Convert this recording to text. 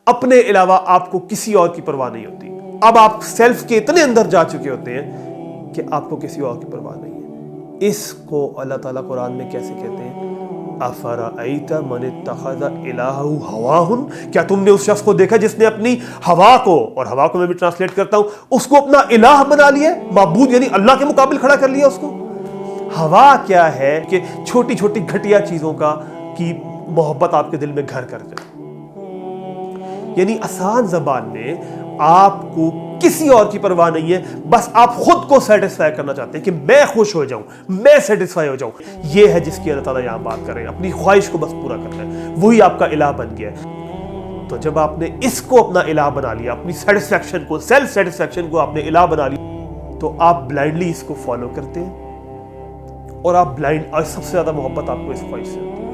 अपने अलावा आपको किसी और की परवाह नहीं होती। अब आप सेल्फ के इतने अंदर जा चुके होते हैं कि आपको किसी और की परवाह नहीं है। इसको अल्लाह ताला कुरान में कैसे कहते हैं, अफराअइता मन इत्तखज़ इलाहहु हवाहुन, क्या तुमने उस शख्स को देखा जिसने अपनी हवा को, और हवा को मैं भी ट्रांसलेट करता हूं, उसको अपना इलाह बना लिया, माबूद यानी अल्लाह के मुकाबिल खड़ा कर लिया उसको। हवा क्या है कि छोटी छोटी घटिया चीजों की मोहब्बत आपके दिल में घर कर जाए। यानी आसान जबान में आपको किसी और की परवाह नहीं है, बस आप खुद को सेटिस्फाई करना चाहते हैं कि मैं खुश हो जाऊं, मैं सेटिस्फाई हो जाऊं। यह है जिसकी अल्लाह ताला यहां बात कर रहे हैं। अपनी ख्वाहिश को बस पूरा करना है, वही आपका इलाह बन गया है। तो जब आपने इसको अपना इलाह बना लिया, अपनी सेटिस्फैक्शन को, सेल्फ सेटिस्फैक्शन को आपने इलाह बना लिया, तो आप ब्लाइंडली इसको फॉलो करते हैं और आप ब्लाइंड, और सबसे ज्यादा मोहब्बत आपको इस ख्वाहिश से होती है।